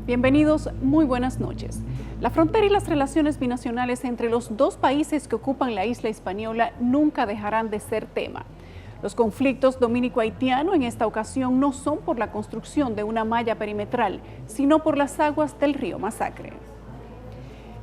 Bienvenidos, muy buenas noches. La frontera y las relaciones binacionales entre los dos países que ocupan la isla Hispaniola nunca dejarán de ser tema. Los conflictos dominico-haitiano en esta ocasión no son por la construcción de una malla perimetral, sino por las aguas del río Masacre.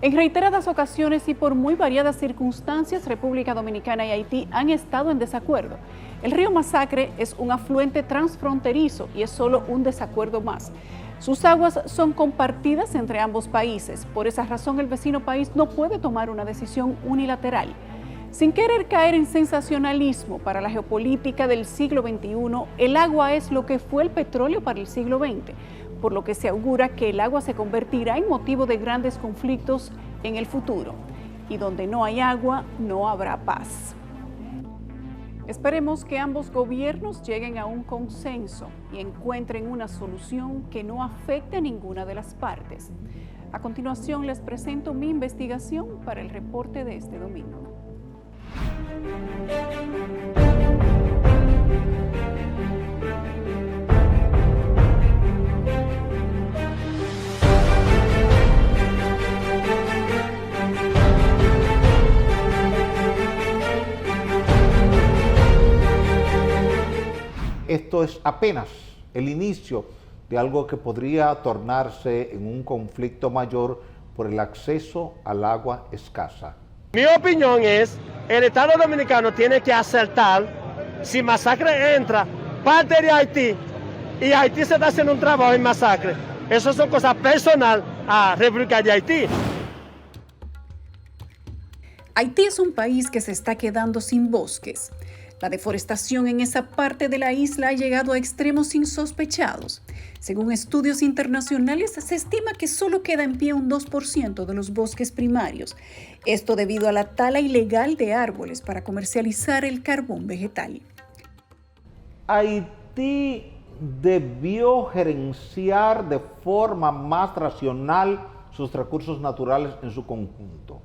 En reiteradas ocasiones y por muy variadas circunstancias, República Dominicana y Haití han estado en desacuerdo. El río Masacre es un afluente transfronterizo y es solo un desacuerdo más. Sus aguas son compartidas entre ambos países. Por esa razón, el vecino país no puede tomar una decisión unilateral. Sin querer caer en sensacionalismo, para la geopolítica del siglo XXI, el agua es lo que fue el petróleo para el siglo XX, por lo que se augura que el agua se convertirá en motivo de grandes conflictos en el futuro. Y donde no hay agua, no habrá paz. Esperemos que ambos gobiernos lleguen a un consenso y encuentren una solución que no afecte a ninguna de las partes. A continuación les presento mi investigación para el reporte de este domingo. Esto es apenas el inicio de algo que podría tornarse en un conflicto mayor por el acceso al agua escasa. Mi opinión es, el Estado Dominicano tiene que acertar si Masacre entra parte de Haití y Haití se está haciendo un trabajo en Masacre. Eso son cosas personales a República de Haití. Haití es un país que se está quedando sin bosques. La deforestación en esa parte de la isla ha llegado a extremos insospechados. Según estudios internacionales, se estima que solo queda en pie un 2% de los bosques primarios. Esto debido a la tala ilegal de árboles para comercializar el carbón vegetal. Haití debió gerenciar de forma más racional sus recursos naturales en su conjunto.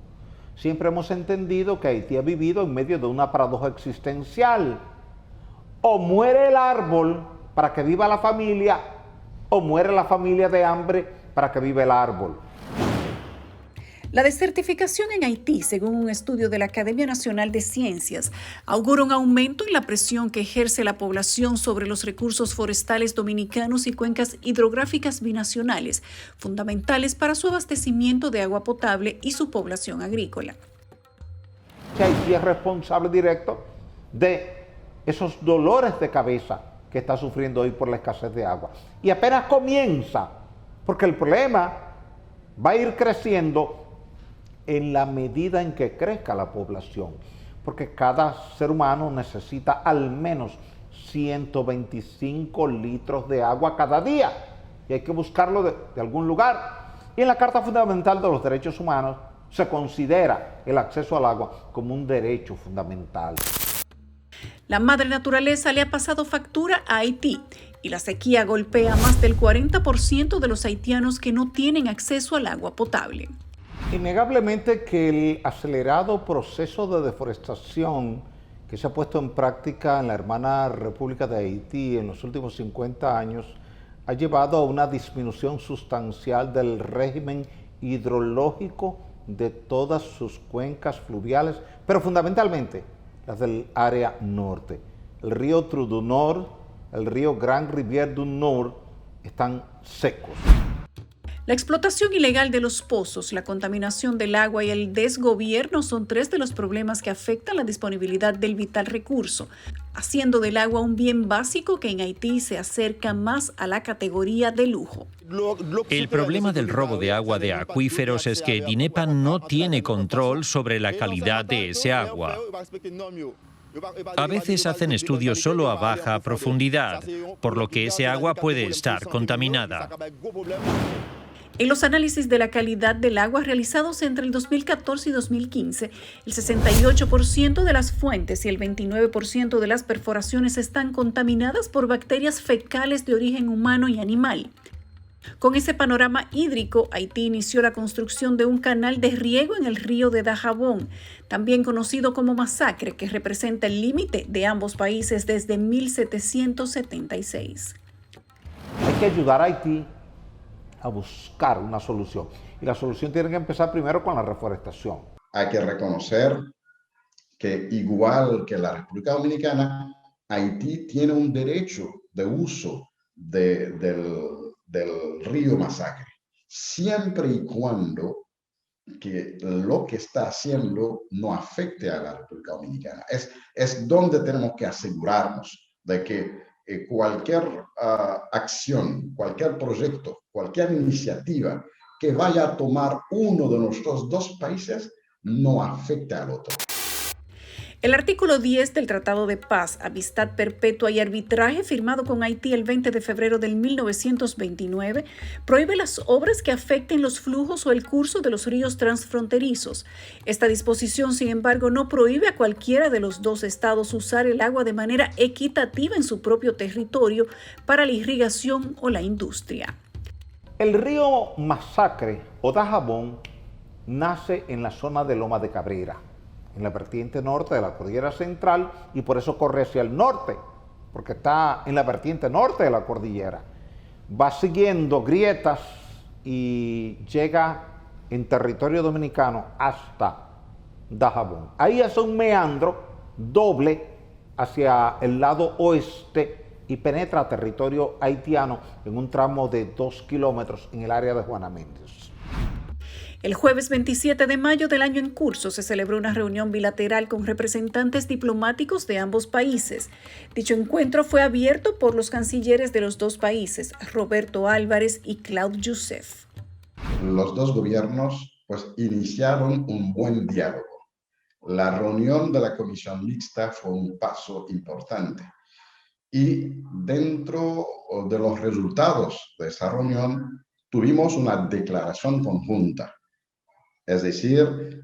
Siempre hemos entendido que Haití ha vivido en medio de una paradoja existencial. O muere el árbol para que viva la familia, o muere la familia de hambre para que viva el árbol. La desertificación en Haití, según un estudio de la Academia Nacional de Ciencias, augura un aumento en la presión que ejerce la población sobre los recursos forestales dominicanos y cuencas hidrográficas binacionales, fundamentales para su abastecimiento de agua potable y su población agrícola. Haití es responsable directo de esos dolores de cabeza que está sufriendo hoy por la escasez de agua. Y apenas comienza, porque el problema va a ir creciendo en la medida en que crezca la población, porque cada ser humano necesita al menos 125 litros de agua cada día, y hay que buscarlo de algún lugar. Y en la Carta Fundamental de los Derechos Humanos se considera el acceso al agua como un derecho fundamental. La madre naturaleza le ha pasado factura a Haití y la sequía golpea a más del 40% de los haitianos que no tienen acceso al agua potable. Innegablemente que el acelerado proceso de deforestación que se ha puesto en práctica en la hermana República de Haití en los últimos 50 años ha llevado a una disminución sustancial del régimen hidrológico de todas sus cuencas fluviales, pero fundamentalmente las del área norte. El río Trou du Nord, el río Grand Rivière du Nord están secos. La explotación ilegal de los pozos, la contaminación del agua y el desgobierno son tres de los problemas que afectan la disponibilidad del vital recurso, haciendo del agua un bien básico que en Haití se acerca más a la categoría de lujo. El problema del robo de agua de acuíferos es que DINEPA no tiene control sobre la calidad de ese agua. A veces hacen estudios solo a baja profundidad, por lo que ese agua puede estar contaminada. En los análisis de la calidad del agua realizados entre el 2014 y 2015, el 68% de las fuentes y el 29% de las perforaciones están contaminadas por bacterias fecales de origen humano y animal. Con ese panorama hídrico, Haití inició la construcción de un canal de riego en el río de Dajabón, también conocido como Masacre, que representa el límite de ambos países desde 1776. Hay que ayudar a Haití a buscar una solución. Y la solución tiene que empezar primero con la reforestación. Hay que reconocer que igual que la República Dominicana, Haití tiene un derecho de uso del río Masacre, siempre y cuando que lo que está haciendo no afecte a la República Dominicana. Es donde tenemos que asegurarnos de que cualquier acción, cualquier proyecto, cualquier iniciativa que vaya a tomar uno de nuestros dos países no afecte al otro. El artículo 10 del Tratado de Paz, Amistad Perpetua y Arbitraje firmado con Haití el 20 de febrero del 1929 prohíbe las obras que afecten los flujos o el curso de los ríos transfronterizos. Esta disposición, sin embargo, no prohíbe a cualquiera de los dos estados usar el agua de manera equitativa en su propio territorio para la irrigación o la industria. El río Masacre o Dajabón nace en la zona de Loma de Cabrera, en la vertiente norte de la cordillera central, y por eso corre hacia el norte, porque está en la vertiente norte de la cordillera. Va siguiendo grietas y llega en territorio dominicano hasta Dajabón. Ahí hace un meandro doble hacia el lado oeste y penetra a territorio haitiano en un tramo de 2 kilómetros en el área de Juana Méndez. El jueves 27 de mayo del año en curso se celebró una reunión bilateral con representantes diplomáticos de ambos países. Dicho encuentro fue abierto por los cancilleres de los dos países, Roberto Álvarez y Claude Joseph. Los dos gobiernos iniciaron un buen diálogo. La reunión de la comisión mixta fue un paso importante. Y dentro de los resultados de esa reunión tuvimos una declaración conjunta. Es decir,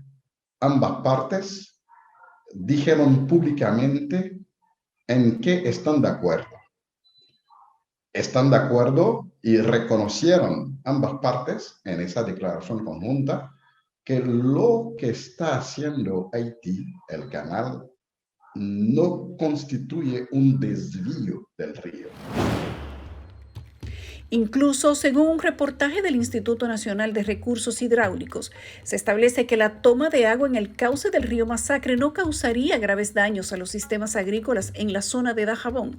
ambas partes dijeron públicamente en qué están de acuerdo. Están de acuerdo y reconocieron ambas partes en esa declaración conjunta que lo que está haciendo Haití, el canal, no constituye un desvío del río. Incluso, según un reportaje del Instituto Nacional de Recursos Hidráulicos, se establece que la toma de agua en el cauce del río Masacre no causaría graves daños a los sistemas agrícolas en la zona de Dajabón,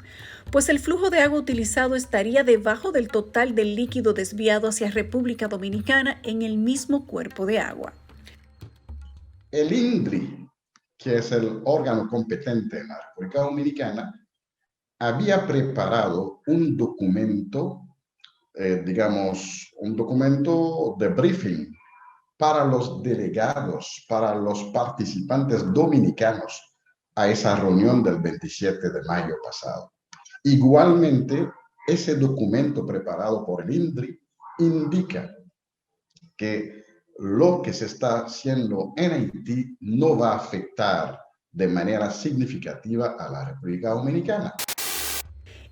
pues el flujo de agua utilizado estaría debajo del total del líquido desviado hacia República Dominicana en el mismo cuerpo de agua. El INDRI, que es el órgano competente en la República Dominicana, había preparado un documento, un documento de briefing para los delegados, para los participantes dominicanos a esa reunión del 27 de mayo pasado. Igualmente, ese documento preparado por el INDRI indica que lo que se está haciendo en Haití no va a afectar de manera significativa a la República Dominicana.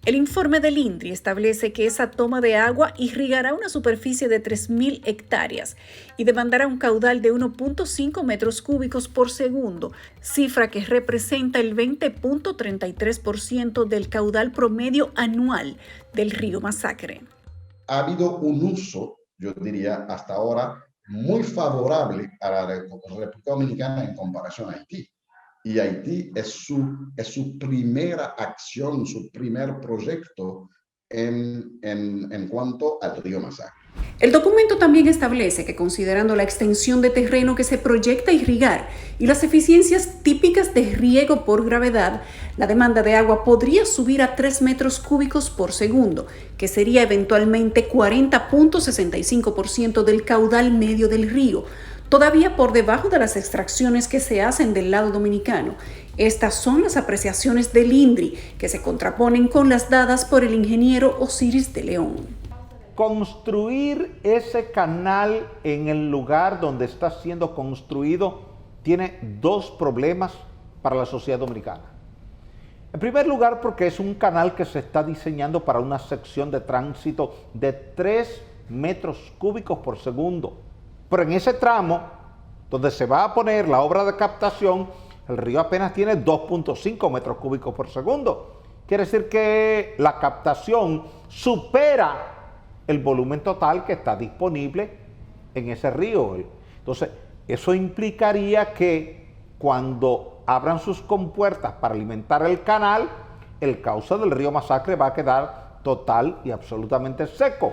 El informe del INDRI establece que esa toma de agua irrigará una superficie de 3.000 hectáreas y demandará un caudal de 1.5 metros cúbicos por segundo, cifra que representa el 20.33% del caudal promedio anual del río Masacre. Ha habido un uso, yo diría hasta ahora, muy favorable a la República Dominicana en comparación a Haití. Y Haití es su primera acción, su primer proyecto en cuanto al río Masacre. El documento también establece que, considerando la extensión de terreno que se proyecta irrigar y las eficiencias típicas de riego por gravedad, la demanda de agua podría subir a 3 metros cúbicos por segundo, que sería eventualmente 40.65% del caudal medio del río, todavía por debajo de las extracciones que se hacen del lado dominicano. Estas son las apreciaciones del INDRI, que se contraponen con las dadas por el ingeniero Osiris de León. Construir ese canal en el lugar donde está siendo construido tiene dos problemas para la sociedad dominicana. En primer lugar, porque es un canal que se está diseñando para una sección de tránsito de 3 metros cúbicos por segundo. Pero en ese tramo, donde se va a poner la obra de captación, el río apenas tiene 2.5 metros cúbicos por segundo. Quiere decir que la captación supera el volumen total que está disponible en ese río. Entonces, eso implicaría que cuando abran sus compuertas para alimentar el canal, el cauce del río Masacre va a quedar total y absolutamente seco.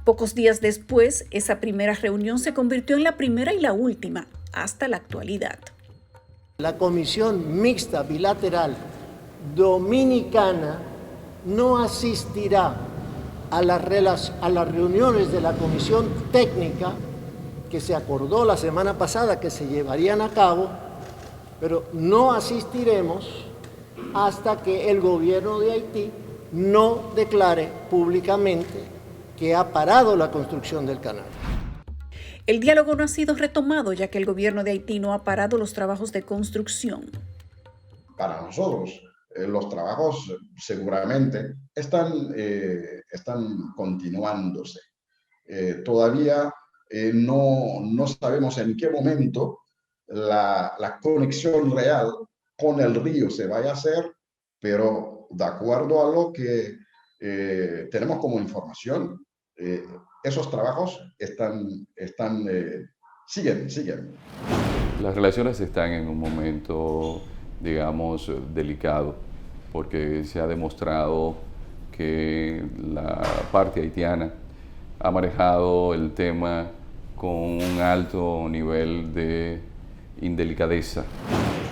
Pocos días después, esa primera reunión se convirtió en la primera y la última, hasta la actualidad. La Comisión Mixta Bilateral Dominicana no asistirá a las reuniones de la Comisión Técnica que se acordó la semana pasada que se llevarían a cabo, pero no asistiremos hasta que el gobierno de Haití no declare públicamente que ha parado la construcción del canal. El diálogo no ha sido retomado ya que el gobierno de Haití no ha parado los trabajos de construcción. Para nosotros, los trabajos seguramente están continuándose. Todavía no sabemos en qué momento la conexión real con el río se vaya a hacer, pero de acuerdo a lo que tenemos como información, esos trabajos siguen. Las relaciones están en un momento, digamos, delicado, porque se ha demostrado que la parte haitiana ha manejado el tema con un alto nivel de indelicadeza.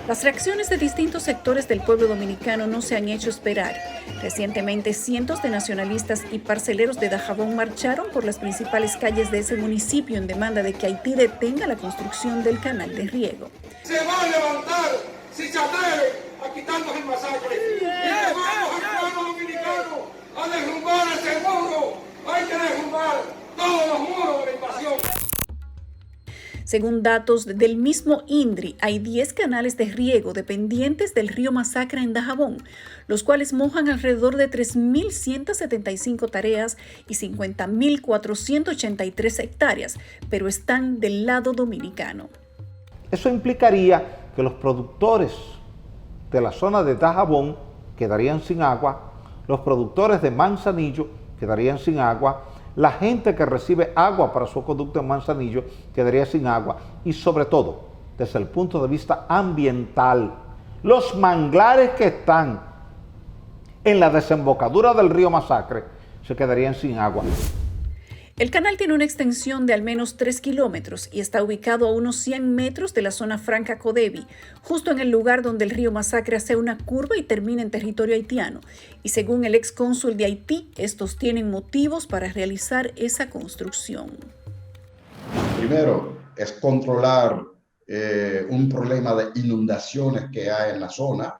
Las reacciones de distintos sectores del pueblo dominicano no se han hecho esperar. Recientemente, cientos de nacionalistas y parceleros de Dajabón marcharon por las principales calles de ese municipio en demanda de que Haití detenga la construcción del canal de riego. Se va a levantar si se atreve a quitarnos el Masacre. Y llamamos al pueblo dominicano a derrumbar ese muro. Hay que derrumbar todos los muros de la invasión. Según datos del mismo INDRI, hay 10 canales de riego dependientes del río Masacre en Dajabón, los cuales mojan alrededor de 3.175 tareas y 50.483 hectáreas, pero están del lado dominicano. Eso implicaría que los productores de la zona de Dajabón quedarían sin agua, los productores de Manzanillo quedarían sin agua, la gente que recibe agua para su acueducto en Manzanillo quedaría sin agua y sobre todo, desde el punto de vista ambiental, los manglares que están en la desembocadura del río Masacre se quedarían sin agua. El canal tiene una extensión de al menos 3 kilómetros y está ubicado a unos 100 metros de la zona franca Codevi, justo en el lugar donde el río Masacre hace una curva y termina en territorio haitiano. Y según el excónsul de Haití, estos tienen motivos para realizar esa construcción. Primero, es controlar un problema de inundaciones que hay en la zona.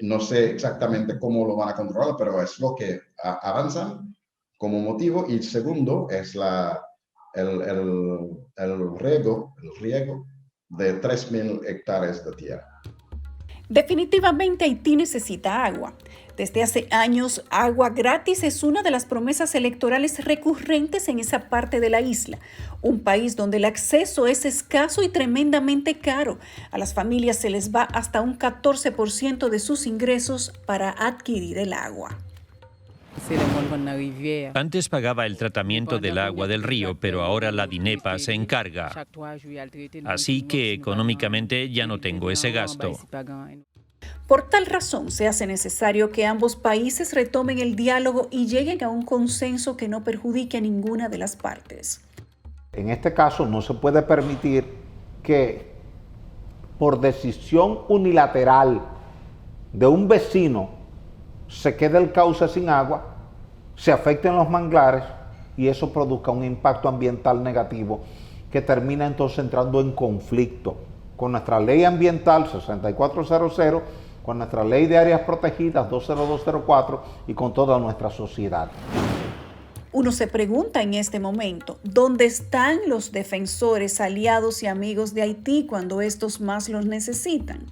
No sé exactamente cómo lo van a controlar, pero es lo que avanzan como motivo. Y segundo es el riego de 3.000 hectáreas de tierra. Definitivamente Haití necesita agua. Desde hace años, agua gratis es una de las promesas electorales recurrentes en esa parte de la isla, un país donde el acceso es escaso y tremendamente caro. A las familias se les va hasta un 14% de sus ingresos para adquirir el agua. Antes pagaba el tratamiento del agua del río, pero ahora la DINEPA se encarga. Así que económicamente ya no tengo ese gasto. Por tal razón, se hace necesario que ambos países retomen el diálogo y lleguen a un consenso que no perjudique a ninguna de las partes. En este caso, no se puede permitir que por decisión unilateral de un vecino se quede el cauce sin agua, se afecten los manglares y eso produzca un impacto ambiental negativo que termina entonces entrando en conflicto con nuestra ley ambiental 6400, con nuestra ley de áreas protegidas 20204 y con toda nuestra sociedad. Uno se pregunta en este momento, ¿dónde están los defensores, aliados y amigos de Haití cuando estos más los necesitan?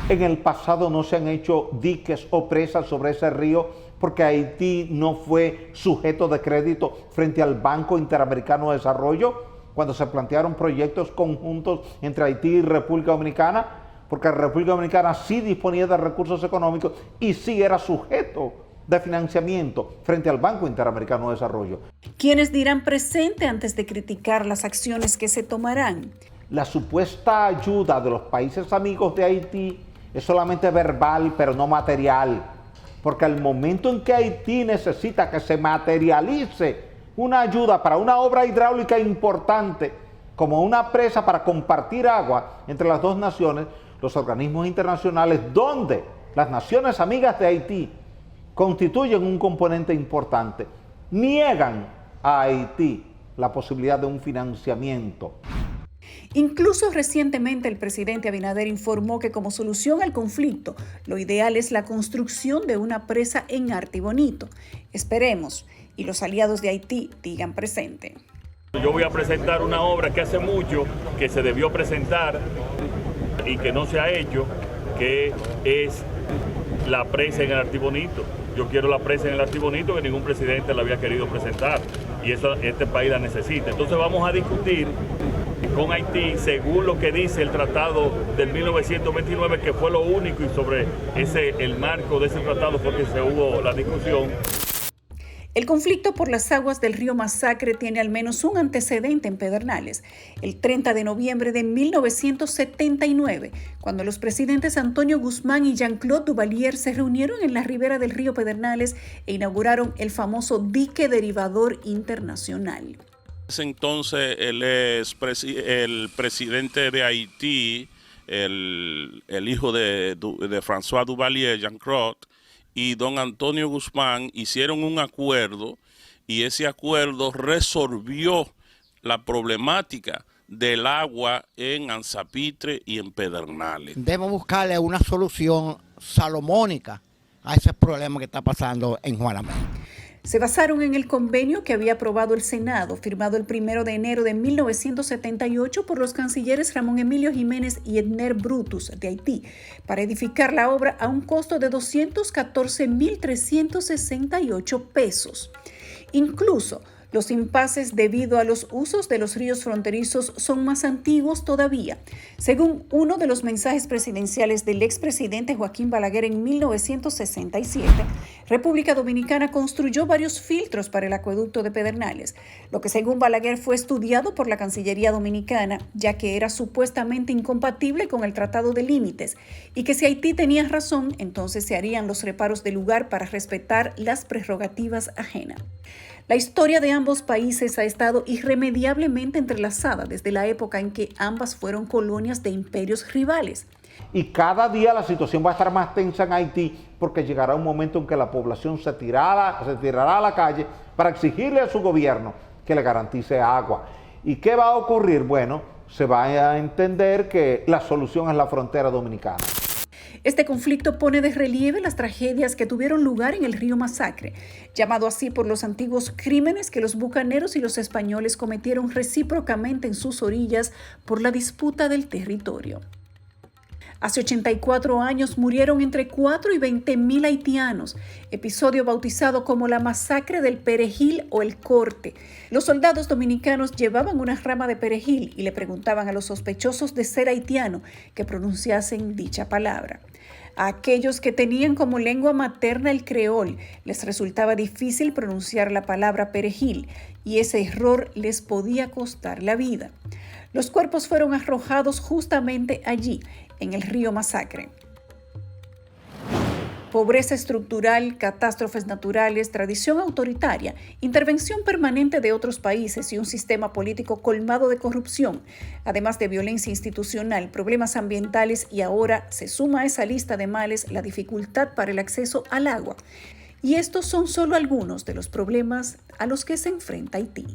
En el pasado no se han hecho diques o presas sobre ese río porque Haití no fue sujeto de crédito frente al Banco Interamericano de Desarrollo cuando se plantearon proyectos conjuntos entre Haití y República Dominicana, porque la República Dominicana sí disponía de recursos económicos y sí era sujeto de financiamiento frente al Banco Interamericano de Desarrollo. ¿Quiénes dirán presente antes de criticar las acciones que se tomarán? La supuesta ayuda de los países amigos de Haití es solamente verbal, pero no material, porque al momento en que Haití necesita que se materialice una ayuda para una obra hidráulica importante, como una presa para compartir agua entre las dos naciones, los organismos internacionales, donde las naciones amigas de Haití constituyen un componente importante, niegan a Haití la posibilidad de un financiamiento. Incluso recientemente el presidente Abinader informó que como solución al conflicto, lo ideal es la construcción de una presa en Artibonito. Esperemos y los aliados de Haití digan presente. Yo voy a presentar una obra que hace mucho que se debió presentar y que no se ha hecho, que es la presa en el Artibonito. Yo quiero la presa en el Artibonito que ningún presidente la había querido presentar y eso este país la necesita. Entonces vamos a discutir con Haití según lo que dice el tratado del 1929, que fue lo único, y sobre el marco de ese tratado fue que se hubo la discusión. El conflicto por las aguas del río Masacre tiene al menos un antecedente en Pedernales. El 30 de noviembre de 1979, cuando los presidentes Antonio Guzmán y Jean-Claude Duvalier se reunieron en la ribera del río Pedernales e inauguraron el famoso dique derivador internacional. Entonces él es el presidente de Haití, el hijo de François Duvalier, Jean-Claude, y don Antonio Guzmán hicieron un acuerdo y ese acuerdo resolvió la problemática del agua en Anzapitre y en Pedernales. Debemos buscarle una solución salomónica a ese problema que está pasando en Juanamé. Se basaron en el convenio que había aprobado el Senado, firmado el 1 de enero de 1978 por los cancilleres Ramón Emilio Jiménez y Edner Brutus de Haití, para edificar la obra a un costo de 214.368 pesos. Incluso los impases debido a los usos de los ríos fronterizos son más antiguos todavía. Según uno de los mensajes presidenciales del expresidente Joaquín Balaguer en 1967, República Dominicana construyó varios filtros para el acueducto de Pedernales, lo que según Balaguer fue estudiado por la Cancillería Dominicana, ya que era supuestamente incompatible con el Tratado de Límites, y que si Haití tenía razón, entonces se harían los reparos del lugar para respetar las prerrogativas ajenas. La historia de ambos países ha estado irremediablemente entrelazada desde la época en que ambas fueron colonias de imperios rivales. Y cada día la situación va a estar más tensa en Haití, porque llegará un momento en que la población se tirará a la calle para exigirle a su gobierno que le garantice agua. ¿Y qué va a ocurrir? Bueno, se va a entender que la solución es la frontera dominicana. Este conflicto pone de relieve las tragedias que tuvieron lugar en el río Masacre, llamado así por los antiguos crímenes que los bucaneros y los españoles cometieron recíprocamente en sus orillas por la disputa del territorio. Hace 84 años murieron entre 4 y 20.000 haitianos, episodio bautizado como la masacre del perejil o el corte. Los soldados dominicanos llevaban una rama de perejil y le preguntaban a los sospechosos de ser haitiano que pronunciasen dicha palabra. A aquellos que tenían como lengua materna el creol, les resultaba difícil pronunciar la palabra perejil y ese error les podía costar la vida. Los cuerpos fueron arrojados justamente allí, en el río Masacre. Pobreza estructural, catástrofes naturales, tradición autoritaria, intervención permanente de otros países y un sistema político colmado de corrupción, además de violencia institucional, problemas ambientales y ahora se suma a esa lista de males la dificultad para el acceso al agua. Y estos son solo algunos de los problemas a los que se enfrenta Haití.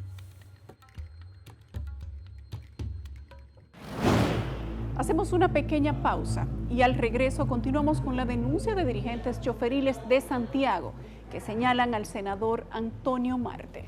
Hacemos una pequeña pausa y al regreso continuamos con la denuncia de dirigentes choferiles de Santiago que señalan al senador Antonio Marte.